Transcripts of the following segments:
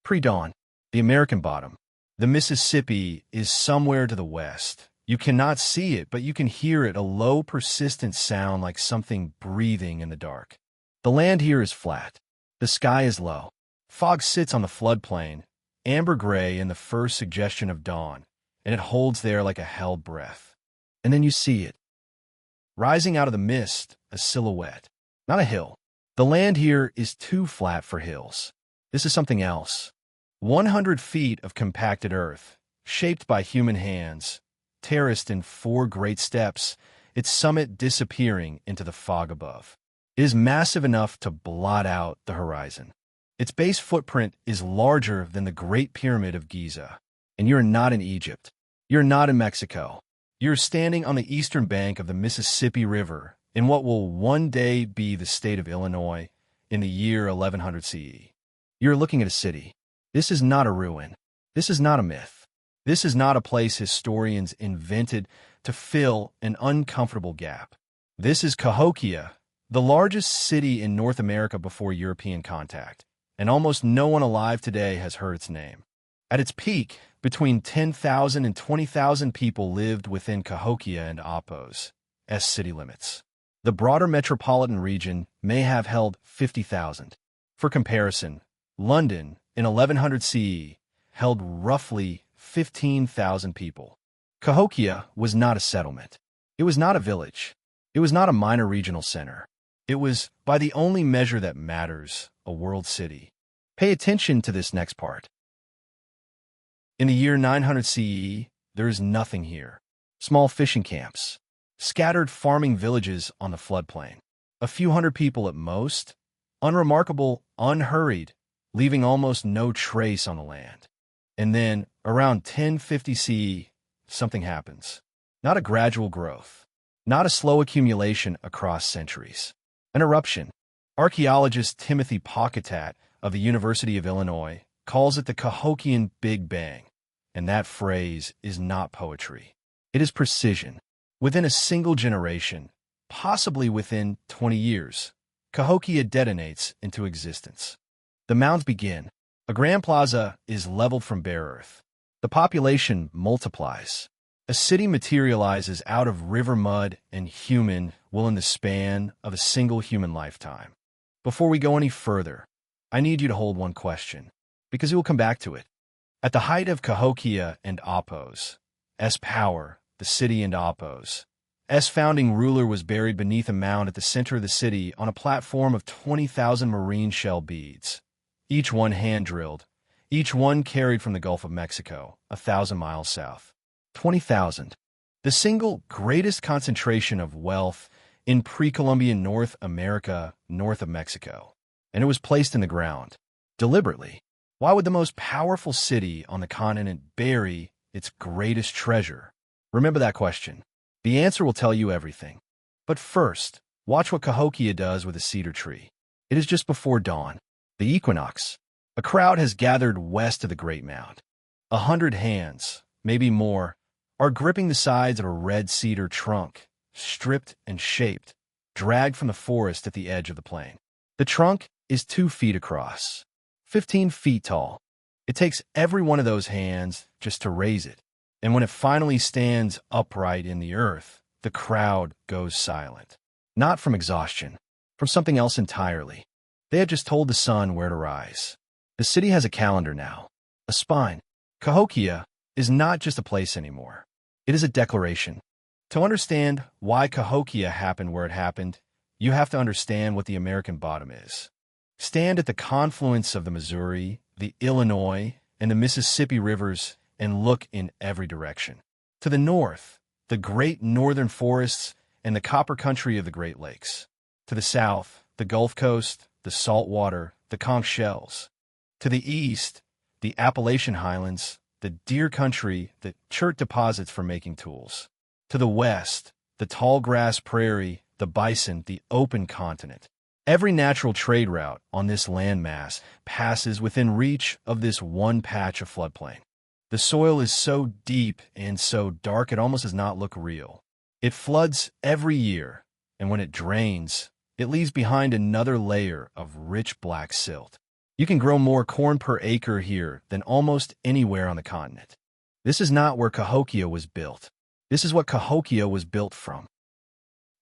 Pre-dawn, the American bottom. The Mississippi is somewhere to the west. You cannot see it, but you can hear it, a low, persistent sound like something breathing in the dark. The land here is flat. The sky is low. Fog sits on the floodplain, amber gray in the first suggestion of dawn, and it holds there like a held breath. And then you see it. Rising out of the mist, a silhouette. Not a hill. The land here is too flat for hills. This is something else. 100 feet of compacted earth, shaped by human hands, terraced in 4 great steps, its summit disappearing into the fog above. It is massive enough to blot out the horizon. Its base footprint is larger than the Great Pyramid of Giza. And you're not in Egypt. You're not in Mexico. You're standing on the eastern bank of the Mississippi River in what will one day be the state of Illinois in the year 1100 CE. You're looking at a city. This is not a ruin. This is not a myth. This is not a place historians invented to fill an uncomfortable gap. This is Cahokia, the largest city in North America before European contact, and almost no one alive today has heard its name. At its peak, between 10,000 and 20,000 people lived within Cahokia and Apos, as city limits. The broader metropolitan region may have held 50,000. For comparison, London, in 1100 CE, held roughly 15,000 people. Cahokia was not a settlement. It was not a village. It was not a minor regional center. It was, by the only measure that matters, a world city. Pay attention to this next part. In the year 900 CE, there is nothing here. Small fishing camps, scattered farming villages on the floodplain, a few hundred people at most, unremarkable, unhurried, leaving almost no trace on the land. And then, around 1050 CE, something happens. Not a gradual growth, not a slow accumulation across centuries. An eruption. Archaeologist Timothy Pocketat of the University of Illinois calls it the Cahokian Big Bang, and that phrase is not poetry. It is precision. Within a single generation, possibly within 20 years, Cahokia detonates into existence. The mounds begin. A grand plaza is leveled from bare earth. The population multiplies. A city materializes out of river mud and human will in the span of a single human lifetime. Before we go any further, I need you to hold one question, because we will come back to it. At the height of Cahokia and Apos, S power, the city and Apos, S founding ruler was buried beneath a mound at the center of the city on a platform of 20,000 marine shell beads, each one hand-drilled, each one carried from the Gulf of Mexico, 1,000 miles south. 20,000. The single greatest concentration of wealth in pre-Columbian North America, north of Mexico. And it was placed in the ground, deliberately. Why would the most powerful city on the continent bury its greatest treasure? Remember that question. The answer will tell you everything. But first, watch what Cahokia does with a cedar tree. It is just before dawn, the equinox. A crowd has gathered west of the Great Mound. 100 hands, maybe more, are gripping the sides of a red cedar trunk, stripped and shaped, dragged from the forest at the edge of the plain. The trunk is 2 feet across, 15 feet tall. It takes every one of those hands just to raise it. And when it finally stands upright in the earth, the crowd goes silent. Not from exhaustion, from something else entirely. They had just told the sun where to rise. The city has a calendar now, a spine. Cahokia is not just a place anymore. It is a declaration. To understand why Cahokia happened where it happened, you have to understand what the American bottom is. Stand at the confluence of the Missouri, the Illinois, and the Mississippi rivers and look in every direction. To the north, the great northern forests and the copper country of the Great Lakes. To the south, the Gulf Coast, the salt water, the conch shells. To the east, the Appalachian Highlands, the deer country, the chert deposits for making tools. To the west, the tall grass prairie, the bison, the open continent. Every natural trade route on this landmass passes within reach of this one patch of floodplain. The soil is so deep and so dark it almost does not look real. It floods every year, and when it drains, it leaves behind another layer of rich black silt. You can grow more corn per acre here than almost anywhere on the continent. This is not where Cahokia was built. This is what Cahokia was built from.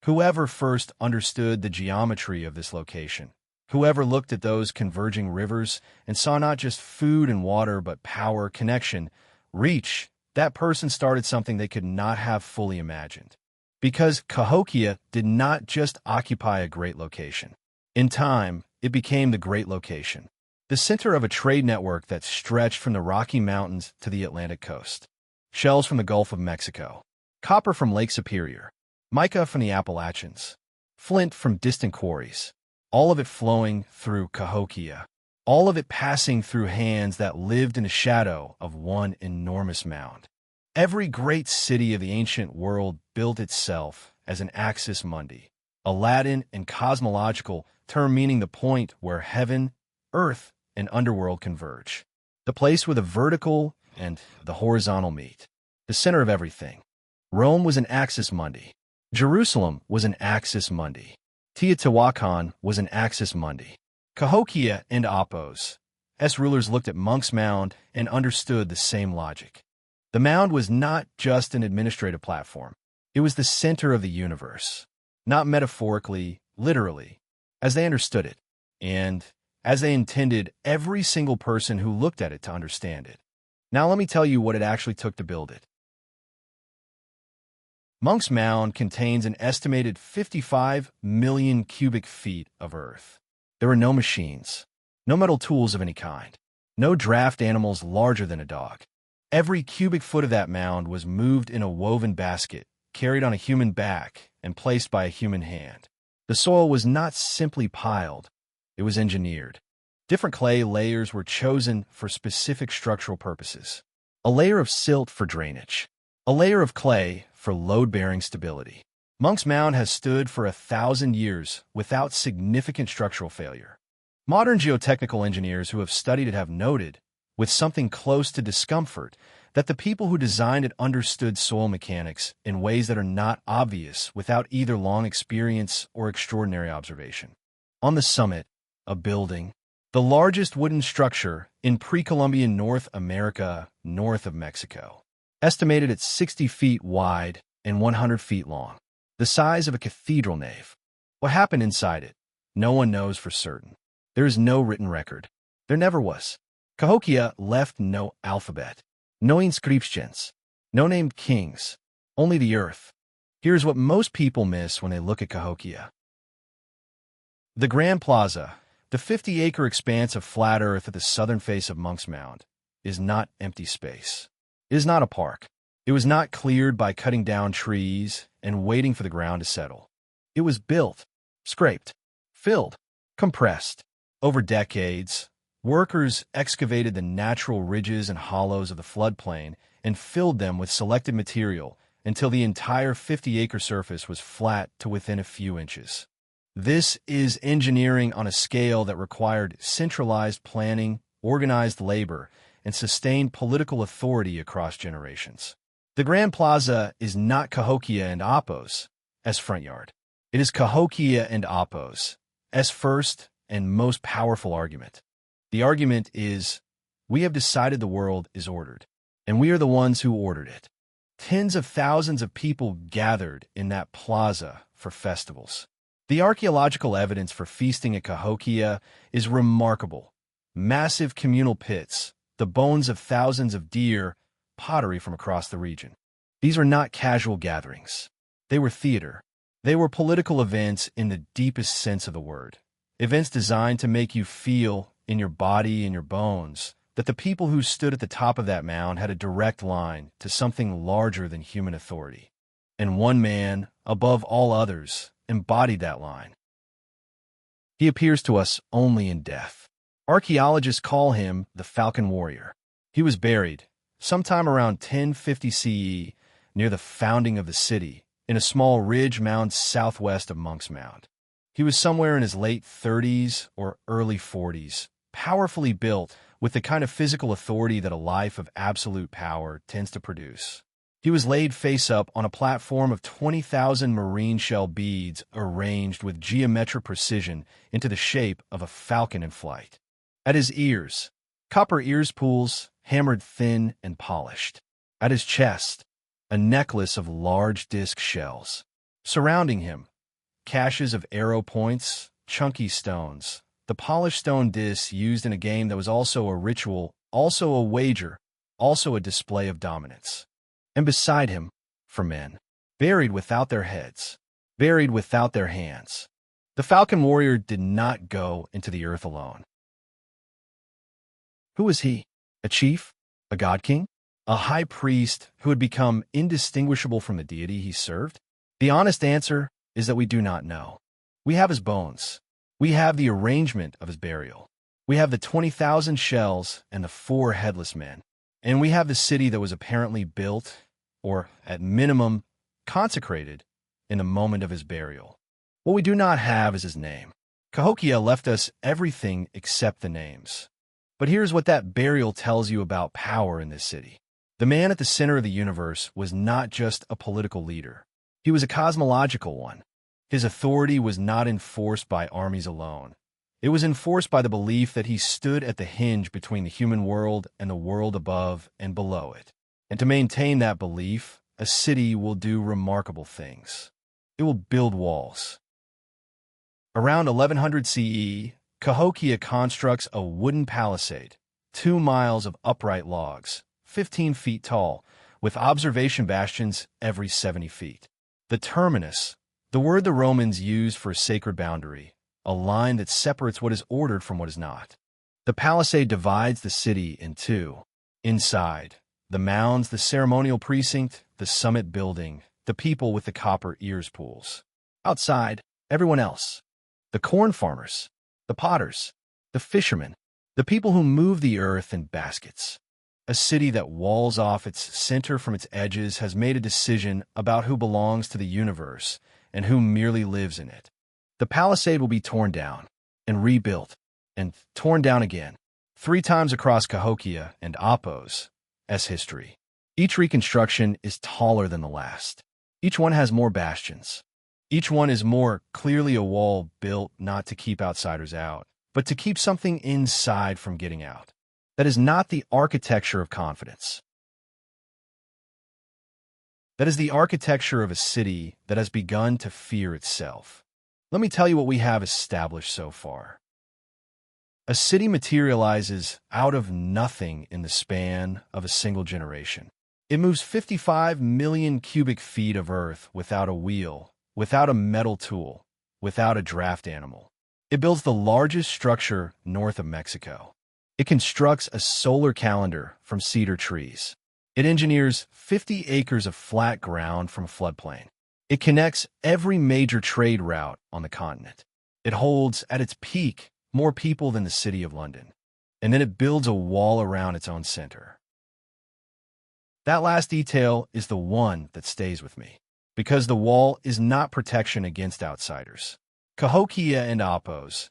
Whoever first understood the geometry of this location, whoever looked at those converging rivers and saw not just food and water but power, connection, reach, that person started something they could not have fully imagined. Because Cahokia did not just occupy a great location. In time, it became the great location, the center of a trade network that stretched from the Rocky Mountains to the Atlantic coast. Shells from the Gulf of Mexico, copper from Lake Superior, mica from the Appalachians, flint from distant quarries, all of it flowing through Cahokia, all of it passing through hands that lived in the shadow of one enormous mound. Every great city of the ancient world built itself as an axis mundi, a Latin and cosmological term meaning the point where heaven, earth, and underworld converge, the place where the vertical and the horizontal meet, the center of everything. Rome was an axis mundi. Jerusalem was an axis mundi. Teotihuacan was an axis mundi. Cahokia and Apos, rulers looked at Monk's Mound and understood the same logic. The mound was not just an administrative platform. It was the center of the universe, not metaphorically, literally, as they understood it, and as they intended every single person who looked at it to understand it. Now let me tell you what it actually took to build it. Monk's Mound contains an estimated 55 million cubic feet of earth. There were no machines, no metal tools of any kind, no draft animals larger than a dog. Every cubic foot of that mound was moved in a woven basket, carried on a human back, and placed by a human hand. The soil was not simply piled, it was engineered. Different clay layers were chosen for specific structural purposes. A layer of silt for drainage, a layer of clay for load-bearing stability. Monk's Mound has stood for 1,000 years without significant structural failure. Modern geotechnical engineers who have studied it have noted, with something close to discomfort, that the people who designed it understood soil mechanics in ways that are not obvious without either long experience or extraordinary observation. On the summit, a building, the largest wooden structure in pre-Columbian North America, north of Mexico, estimated at 60 feet wide and 100 feet long, the size of a cathedral nave. What happened inside it? No one knows for certain. There is no written record. There never was. Cahokia left no alphabet, no inscriptions, no named kings, only the earth. Here's what most people miss when they look at Cahokia. The Grand Plaza, the 50-acre expanse of flat earth at the southern face of Monk's Mound, is not empty space. It is not a park. It was not cleared by cutting down trees and waiting for the ground to settle. It was built, scraped, filled, compressed. Over decades, workers excavated the natural ridges and hollows of the floodplain and filled them with selected material until the entire 50-acre surface was flat to within a few inches. This is engineering on a scale that required centralized planning, organized labor, and sustained political authority across generations. The Grand Plaza is not Cahokia and Apos as front yard. It is Cahokia and Apos as first and most powerful argument. The argument is, we have decided the world is ordered, and we are the ones who ordered it. Tens of thousands of people gathered in that plaza for festivals. The archaeological evidence for feasting at Cahokia is remarkable. Massive communal pits, the bones of thousands of deer, pottery from across the region. These were not casual gatherings. They were theater. They were political events in the deepest sense of the word. Events designed to make you feel, in your body and your bones, that the people who stood at the top of that mound had a direct line to something larger than human authority. And one man, above all others, embodied that line. He appears to us only in death. Archaeologists call him the Falcon Warrior. He was buried, sometime around 1050 CE, near the founding of the city, in a small ridge mound southwest of Monk's Mound. He was somewhere in his late 30s or early 40s, powerfully built with the kind of physical authority that a life of absolute power tends to produce. He was laid face up on a platform of 20,000 marine shell beads arranged with geometric precision into the shape of a falcon in flight. At his ears, copper ears pools, hammered thin and polished. At his chest, a necklace of large disc shells. Surrounding him, caches of arrow points, chunky stones, the polished stone discs used in a game that was also a ritual, also a wager, also a display of dominance. And beside him, for men, buried without their heads, buried without their hands. The Falcon Warrior did not go into the earth alone. Who was he? A chief? A god king? A high priest who had become indistinguishable from the deity he served? The honest answer is that we do not know. We have his bones. We have the arrangement of his burial. We have the 20,000 shells and the 4 headless men. And we have the city that was apparently built, or at minimum, consecrated, in the moment of his burial. What we do not have is his name. Cahokia left us everything except the names. But here's what that burial tells you about power in this city. The man at the center of the universe was not just a political leader. He was a cosmological one. His authority was not enforced by armies alone. It was enforced by the belief that he stood at the hinge between the human world and the world above and below it. And to maintain that belief, a city will do remarkable things. It will build walls. Around 1100 CE, Cahokia constructs a wooden palisade, 2 miles of upright logs, 15 feet tall, with observation bastions every 70 feet. The terminus, the word the Romans used for a sacred boundary, a line that separates what is ordered from what is not. The palisade divides the city in two. Inside, the mounds, the ceremonial precinct, the summit building, the people with the copper ears pools. Outside, everyone else. The corn farmers, the potters, the fishermen, the people who move the earth in baskets. A city that walls off its center from its edges has made a decision about who belongs to the universe and who merely lives in it. The palisade will be torn down and rebuilt and torn down again, 3 times across Cahokia and Apos as history. Each reconstruction is taller than the last. Each one has more bastions. Each one is more clearly a wall built not to keep outsiders out, but to keep something inside from getting out. That is not the architecture of confidence. That is the architecture of a city that has begun to fear itself. Let me tell you what we have established so far. A city materializes out of nothing in the span of a single generation. It moves 55 million cubic feet of earth without a wheel, without a metal tool, without a draft animal. It builds the largest structure north of Mexico. It constructs a solar calendar from cedar trees. It engineers 50 acres of flat ground from a floodplain. It connects every major trade route on the continent. It holds, at its peak, more people than the city of London. And then it builds a wall around its own center. That last detail is the one that stays with me, because the wall is not protection against outsiders. Cahokia and Apos'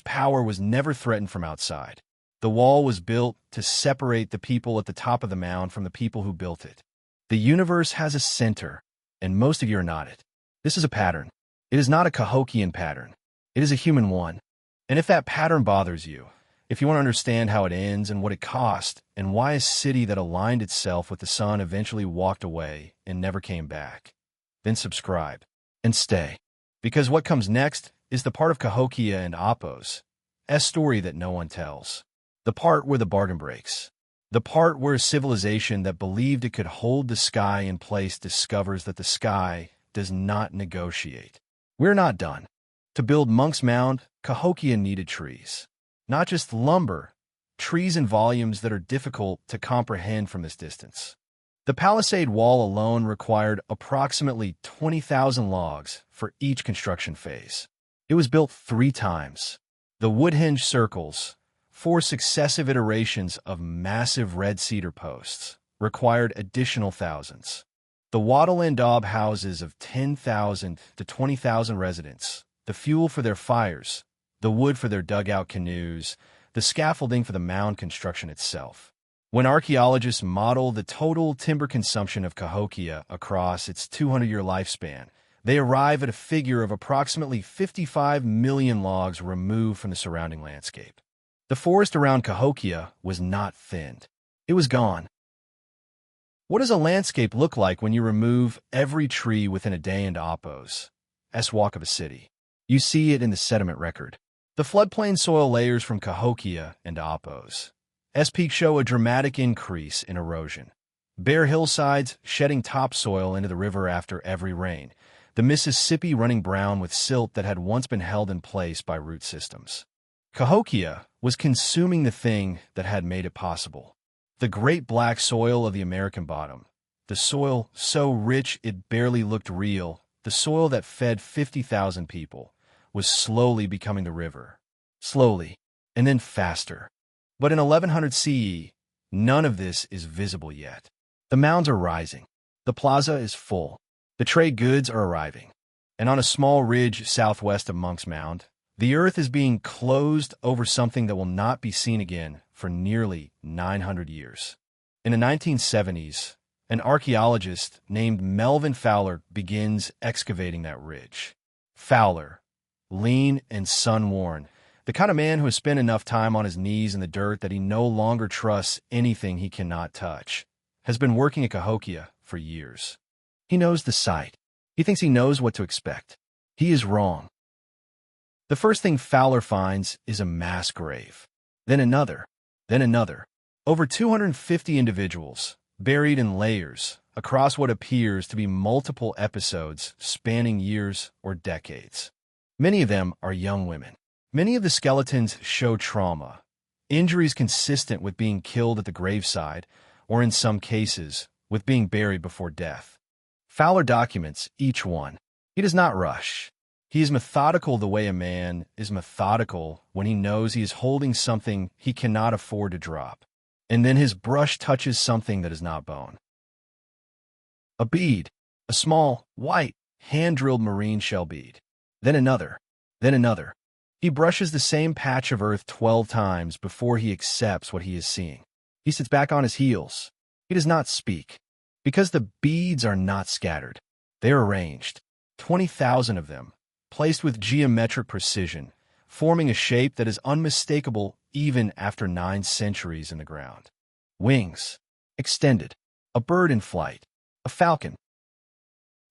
power was never threatened from outside. The wall was built to separate the people at the top of the mound from the people who built it. The universe has a center, and most of you are not it. This is a pattern. It is not a Cahokian pattern. It is a human one. And if that pattern bothers you, if you want to understand how it ends and what it cost, and why a city that aligned itself with the sun eventually walked away and never came back, then subscribe and stay. Because what comes next is the part of Cahokia and Apos' story that no one tells. The part where the bargain breaks. The part where a civilization that believed it could hold the sky in place discovers that the sky does not negotiate. We're not done. To build Monk's Mound, Cahokia needed trees. Not just lumber, trees in volumes that are difficult to comprehend from this distance. The palisade wall alone required approximately 20,000 logs for each construction phase. It was built 3 times. The wood hinge circles, 4 successive iterations of massive red cedar posts, required additional thousands. The wattle and daub houses of 10,000 to 20,000 residents, the fuel for their fires, the wood for their dugout canoes, the scaffolding for the mound construction itself. When archaeologists model the total timber consumption of Cahokia across its 200-year lifespan, they arrive at a figure of approximately 55 million logs removed from the surrounding landscape. The forest around Cahokia was not thinned. It was gone. What does a landscape look like when you remove every tree within a day into Apo's S-walk of a city? You see it in the sediment record. The floodplain soil layers from Cahokia and Apo's S-peak show a dramatic increase in erosion. Bare hillsides shedding topsoil into the river after every rain, the Mississippi running brown with silt that had once been held in place by root systems. Cahokia was consuming the thing that had made it possible. The great black soil of the American bottom. The soil so rich it barely looked real, the soil that fed 50,000 people, was slowly becoming the river. Slowly, and then faster. But in 1100 CE, none of this is visible yet. The mounds are rising. The plaza is full. The trade goods are arriving. And on a small ridge southwest of Monk's Mound, the earth is being closed over something that will not be seen again for nearly 900 years. In the 1970s, an archaeologist named Melvin Fowler begins excavating that ridge. Fowler, lean and sun-worn, the kind of man who has spent enough time on his knees in the dirt that he no longer trusts anything he cannot touch, has been working at Cahokia for years. He knows the site. He thinks he knows what to expect. He is wrong. The first thing Fowler finds is a mass grave. Then another. Then another. Over 250 individuals, buried in layers, across what appears to be multiple episodes spanning years or decades. Many of them are young women. Many of the skeletons show trauma, injuries consistent with being killed at the graveside, or in some cases, with being buried before death. Fowler documents each one. He does not rush. He is methodical the way a man is methodical when he knows he is holding something he cannot afford to drop. And then his brush touches something that is not bone. A bead. A small, white, hand-drilled marine shell bead. Then another. Then another. He brushes the same patch of earth 12 times before he accepts what he is seeing. He sits back on his heels. He does not speak. Because the beads are not scattered. They are arranged. 20,000 of them, placed with geometric precision, forming a shape that is unmistakable even after 9 centuries in the ground. Wings. Extended. A bird in flight. A falcon.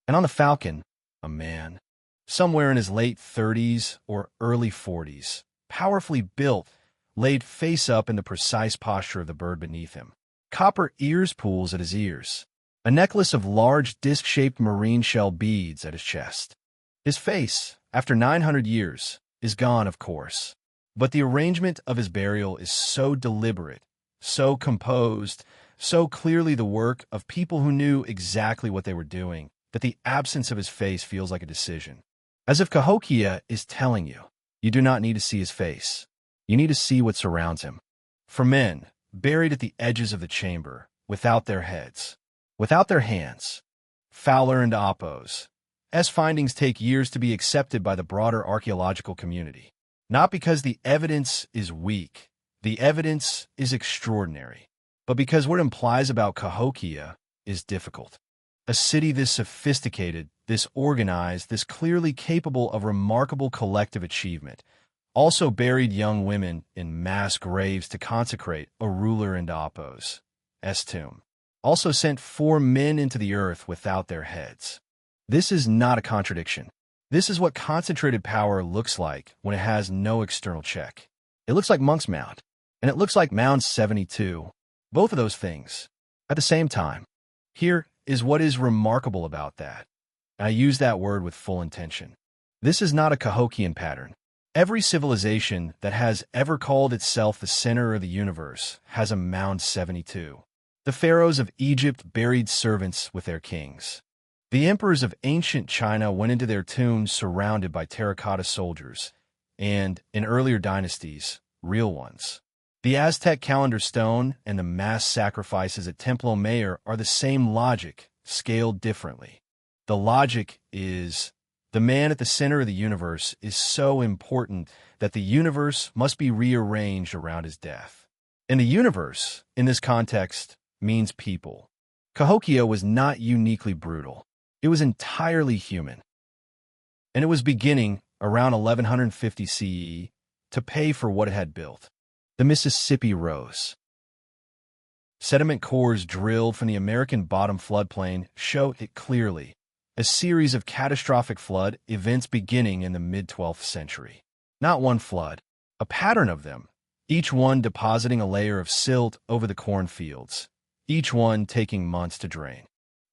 And on the falcon, a man. Somewhere in his late 30s or early 40s, powerfully built, laid face up in the precise posture of the bird beneath him. Copper ears pools at his ears. A necklace of large disc-shaped marine shell beads at his chest. His face, after 900 years, is gone, of course. But the arrangement of his burial is so deliberate, so composed, so clearly the work of people who knew exactly what they were doing, that the absence of his face feels like a decision. As if Cahokia is telling you, you do not need to see his face. You need to see what surrounds him. For men, buried at the edges of the chamber, without their heads, without their hands, Fowler and Apo's findings take years to be accepted by the broader archaeological community. Not because the evidence is weak, the evidence is extraordinary, but because what it implies about Cahokia is difficult. A city this sophisticated, this organized, this clearly capable of remarkable collective achievement, also buried young women in mass graves to consecrate a ruler and Apo's tomb. Also sent 4 men into the earth without their heads. This is not a contradiction. This is what concentrated power looks like when it has no external check. It looks like Monk's Mound, and it looks like Mound 72. Both of those things, at the same time. Here is what is remarkable about that. I use that word with full intention. This is not a Cahokian pattern. Every civilization that has ever called itself the center of the universe has a Mound 72. The pharaohs of Egypt buried servants with their kings. The emperors of ancient China went into their tombs surrounded by terracotta soldiers, and, in earlier dynasties, real ones. The Aztec calendar stone and the mass sacrifices at Templo Mayor are the same logic, scaled differently. The logic is, the man at the center of the universe is so important that the universe must be rearranged around his death. And the universe, in this context, means people. Cahokia was not uniquely brutal. It was entirely human. And it was beginning, around 1150 CE, to pay for what it had built. The Mississippi rose. Sediment cores drilled from the American bottom floodplain show it clearly, a series of catastrophic flood events beginning in the mid-12th century. Not one flood, a pattern of them, each one depositing a layer of silt over the cornfields, each one taking months to drain.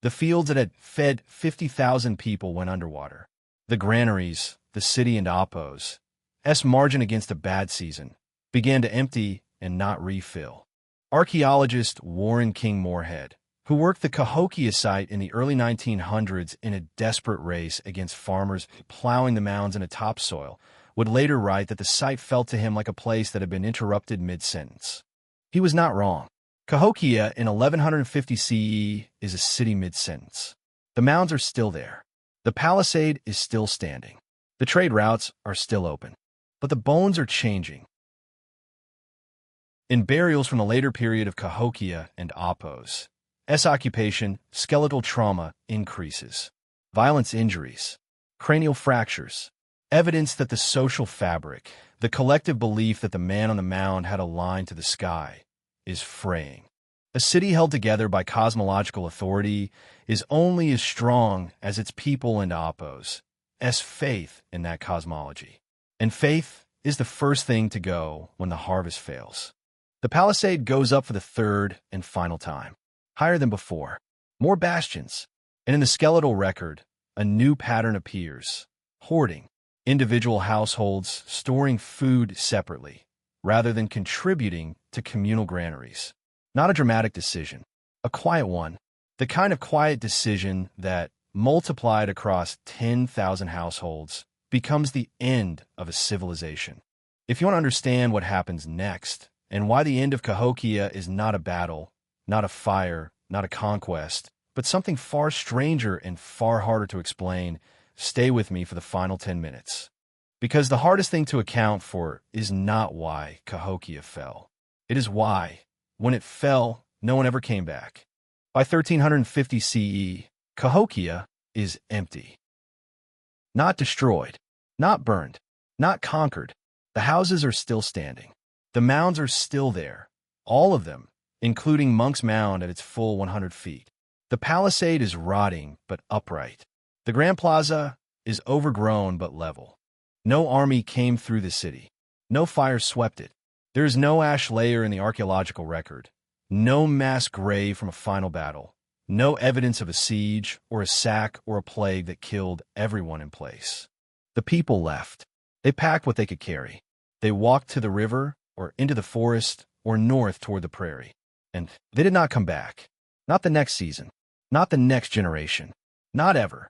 The fields that had fed 50,000 people went underwater. The granaries, the city and Oppos, margin against a bad season, began to empty and not refill. Archaeologist Warren King Moorhead, who worked the Cahokia site in the early 1900s in a desperate race against farmers plowing the mounds into topsoil, would later write that the site felt to him like a place that had been interrupted mid-sentence. He was not wrong. Cahokia in 1150 CE is a city mid-sentence. The mounds are still there. The palisade is still standing. The trade routes are still open. But the bones are changing. In burials from the later period of Cahokia and Oppos, occupation, skeletal trauma increases. Violence injuries, cranial fractures, evidence that the social fabric, the collective belief that the man on the mound had a line to the sky, is fraying. A city held together by cosmological authority is only as strong as its people and Oppos' faith in that cosmology. And faith is the first thing to go when the harvest fails. The palisade goes up for the third and final time, higher than before, more bastions, and in the skeletal record, a new pattern appears: hoarding, individual households storing food separately, rather than contributing to communal granaries. Not a dramatic decision, a quiet one, the kind of quiet decision that, multiplied across 10,000 households, becomes the end of a civilization. If you want to understand what happens next, and why the end of Cahokia is not a battle, not a fire, not a conquest, but something far stranger and far harder to explain, stay with me for the final 10 minutes. Because the hardest thing to account for is not why Cahokia fell. It is why, when it fell, no one ever came back. By 1350 CE, Cahokia is empty. Not destroyed, not burned, not conquered. The houses are still standing. The mounds are still there, all of them, including Monk's Mound at its full 100 feet. The palisade is rotting but upright. The Grand Plaza is overgrown but level. No army came through the city. No fire swept it. There is no ash layer in the archaeological record. No mass grave from a final battle. No evidence of a siege or a sack or a plague that killed everyone in place. The people left. They packed what they could carry. They walked to the river, or into the forest, or north toward the prairie. And they did not come back. Not the next season. Not the next generation. Not ever.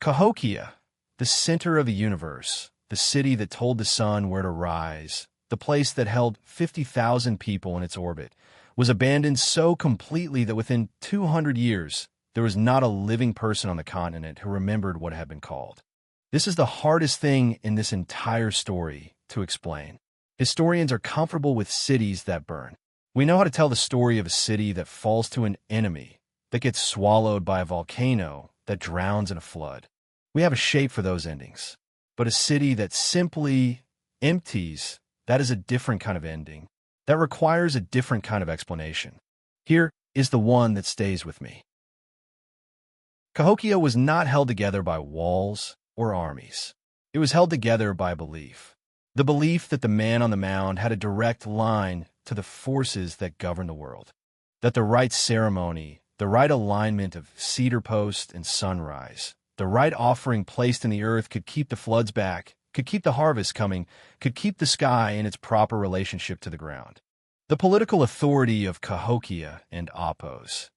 Cahokia, the center of the universe, the city that told the sun where to rise, the place that held 50,000 people in its orbit, was abandoned so completely that within 200 years, there was not a living person on the continent who remembered what had been called. This is the hardest thing in this entire story to explain. Historians are comfortable with cities that burn. We know how to tell the story of a city that falls to an enemy, that gets swallowed by a volcano, that drowns in a flood. We have a shape for those endings. But a city that simply empties, that is a different kind of ending. That requires a different kind of explanation. Here is the one that stays with me. Cahokia was not held together by walls or armies. It was held together by belief. The belief that the man on the mound had a direct line to the forces that govern the world. That the right ceremony, the right alignment of cedar post and sunrise, the right offering placed in the earth could keep the floods back, could keep the harvest coming, could keep the sky in its proper relationship to the ground. The political authority of Cahokia and Oppos'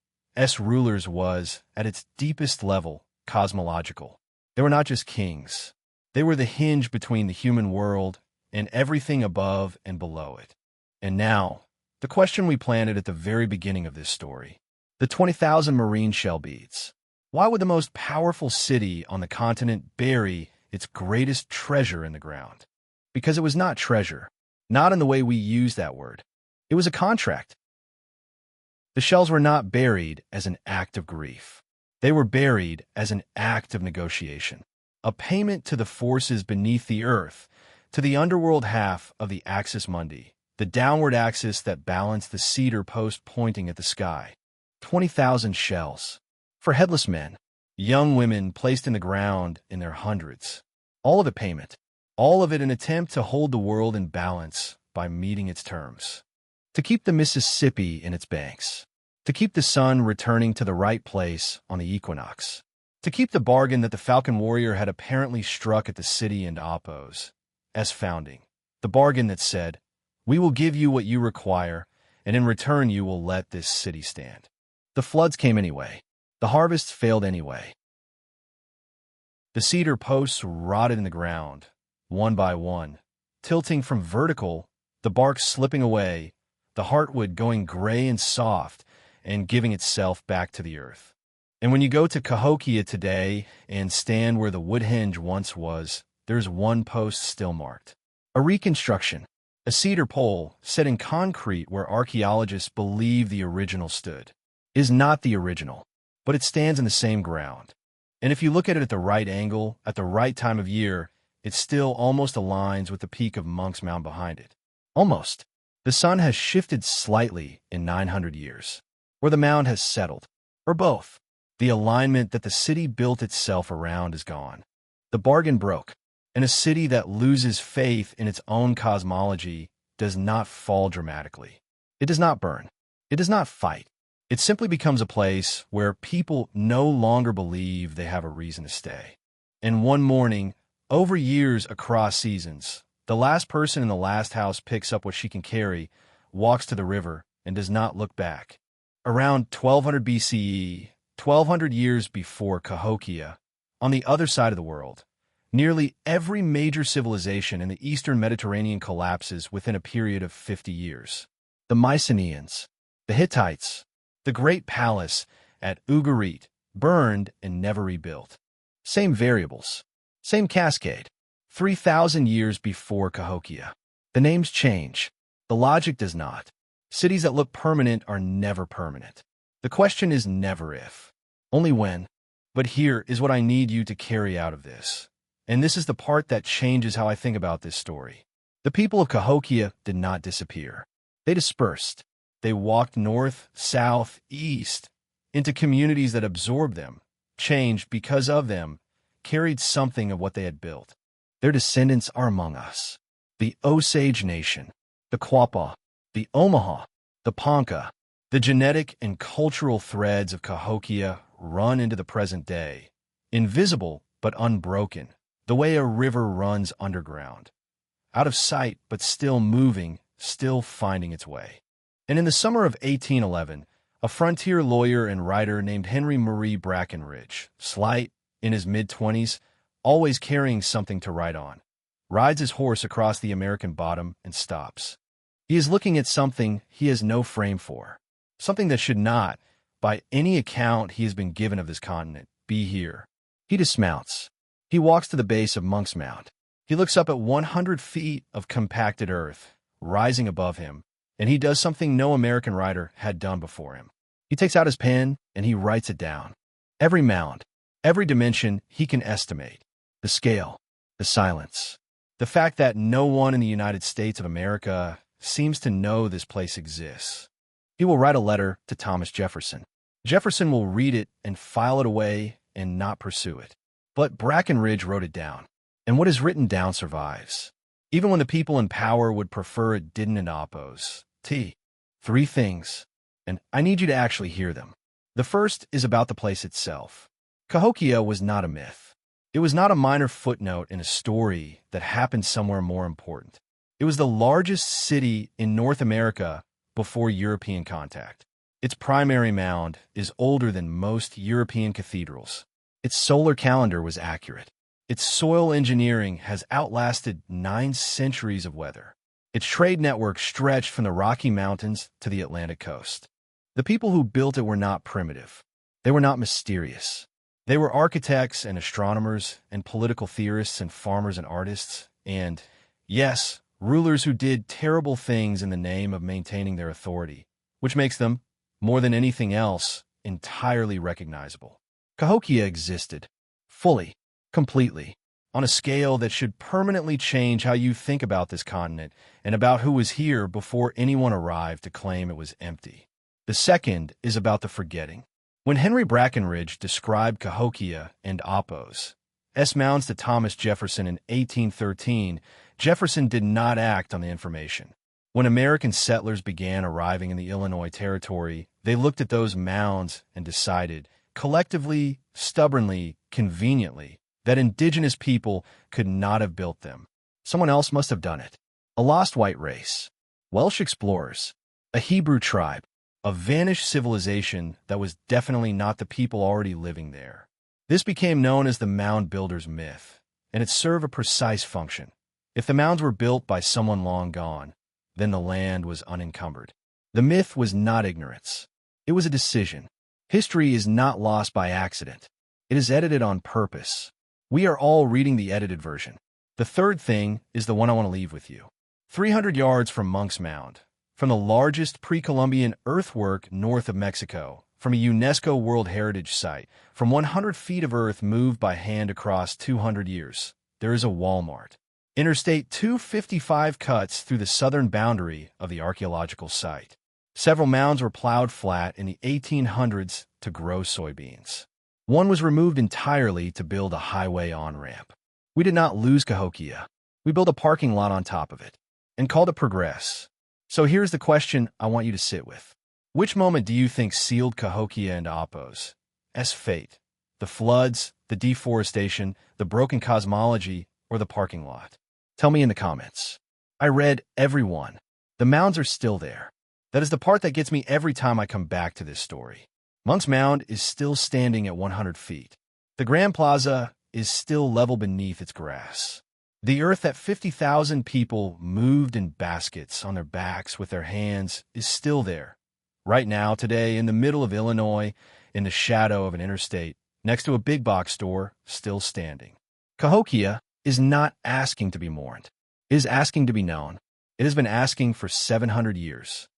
rulers was, at its deepest level, cosmological. They were not just kings. They were the hinge between the human world and everything above and below it. And now, the question we planted at the very beginning of this story. The 20,000 marine shell beads. Why would the most powerful city on the continent bury its greatest treasure in the ground? Because it was not treasure, not in the way we use that word. It was a contract. The shells were not buried as an act of grief. They were buried as an act of negotiation, a payment to the forces beneath the earth, to the underworld half of the Axis Mundi, the downward axis that balanced the cedar post pointing at the sky. 20,000 shells. For headless men, young women placed in the ground in their hundreds. All of it payment. All of it an attempt to hold the world in balance by meeting its terms. To keep the Mississippi in its banks. To keep the sun returning to the right place on the equinox. To keep the bargain that the Falcon Warrior had apparently struck at the city and Oppos as founding. The bargain that said, "We will give you what you require, and in return you will let this city stand." The floods came anyway. The harvests failed anyway. The cedar posts rotted in the ground, one by one, tilting from vertical, the bark slipping away, the heartwood going gray and soft and giving itself back to the earth. And when you go to Cahokia today and stand where the wood hinge once was, there's one post still marked. A reconstruction, a cedar pole set in concrete where archaeologists believe the original stood, is not the original, but it stands in the same ground. And if you look at it at the right angle, at the right time of year, it still almost aligns with the peak of Monk's Mound behind it. Almost. The sun has shifted slightly in 900 years, or the mound has settled, or both. The alignment that the city built itself around is gone. The bargain broke, and a city that loses faith in its own cosmology does not fall dramatically. It does not burn. It does not fight. It simply becomes a place where people no longer believe they have a reason to stay. And one morning, over years across seasons, the last person in the last house picks up what she can carry, walks to the river, and does not look back. Around 1200 BCE, 1200 years before Cahokia, on the other side of the world, nearly every major civilization in the eastern Mediterranean collapses within a period of 50 years. The Mycenaeans, the Hittites, the Great Palace at Ugarit, burned and never rebuilt. Same variables, same cascade. 3,000 years before Cahokia. The names change. The logic does not. Cities that look permanent are never permanent. The question is never if, only when. But here is what I need you to carry out of this. And this is the part that changes how I think about this story. The people of Cahokia did not disappear. They dispersed. They walked north, south, east, into communities that absorbed them, changed because of them, carried something of what they had built. Their descendants are among us. The Osage Nation, the Quapaw, the Omaha, the Ponca, the genetic and cultural threads of Cahokia run into the present day, invisible but unbroken, the way a river runs underground, out of sight but still moving, still finding its way. And in the summer of 1811, a frontier lawyer and writer named Henry Murray Brackenridge, slight, in his mid-20s, always carrying something to write on, rides his horse across the American bottom and stops. He is looking at something he has no frame for, something that should not, by any account he has been given of this continent, be here. He dismounts. He walks to the base of Monk's Mound. He looks up at 100 feet of compacted earth, rising above him, and he does something no American writer had done before him. He takes out his pen and he writes it down. Every mound, every dimension he can estimate. The scale, the silence, the fact that no one in the United States of America seems to know this place exists. He will write a letter to Thomas Jefferson. Jefferson will read it and file it away and not pursue it. But Brackenridge wrote it down, and what is written down survives. Even when the people in power would prefer it didn't and oppose. Three things, and I need you to actually hear them. The first is about the place itself. Cahokia was not a myth. It was not a minor footnote in a story that happened somewhere more important. It was the largest city in North America before European contact. Its primary mound is older than most European cathedrals. Its solar calendar was accurate. Its soil engineering has outlasted 9 centuries of weather. Its trade network stretched from the Rocky Mountains to the Atlantic coast. The people who built it were not primitive. They were not mysterious. They were architects and astronomers and political theorists and farmers and artists and, yes, rulers who did terrible things in the name of maintaining their authority, which makes them, more than anything else, entirely recognizable. Cahokia existed, fully, completely, on a scale that should permanently change how you think about this continent and about who was here before anyone arrived to claim it was empty. The second is about the forgetting. When Henry Brackenridge described Cahokia and Apos mounds to Thomas Jefferson in 1813, Jefferson did not act on the information. When American settlers began arriving in the Illinois Territory, they looked at those mounds and decided, collectively, stubbornly, conveniently, that indigenous people could not have built them. Someone else must have done it. A lost white race, Welsh explorers, a Hebrew tribe, a vanished civilization that was definitely not the people already living there. This became known as the mound builder's myth, and it served a precise function. If the mounds were built by someone long gone, then the land was unencumbered. The myth was not ignorance. It was a decision. History is not lost by accident. It is edited on purpose. We are all reading the edited version. The third thing is the one I want to leave with you. 300 yards from Monk's Mound, from the largest pre-Columbian earthwork north of Mexico, from a UNESCO World Heritage Site, from 100 feet of earth moved by hand across 200 years, there is a Walmart. Interstate 255 cuts through the southern boundary of the archaeological site. Several mounds were plowed flat in the 1800s to grow soybeans. One was removed entirely to build a highway on-ramp. We did not lose Cahokia. We built a parking lot on top of it and called it Progress. So here's the question I want you to sit with. Which moment do you think sealed Cahokia and Apos' fate? The floods, the deforestation, the broken cosmology, or the parking lot? Tell me in the comments. I read every one. The mounds are still there. That is the part that gets me every time I come back to this story. Monk's Mound is still standing at 100 feet. The Grand Plaza is still level beneath its grass. The earth that 50,000 people moved in baskets on their backs with their hands is still there. Right now, today, in the middle of Illinois, in the shadow of an interstate, next to a big box store, still standing. Cahokia is not asking to be mourned. It is asking to be known. It has been asking for 700 years.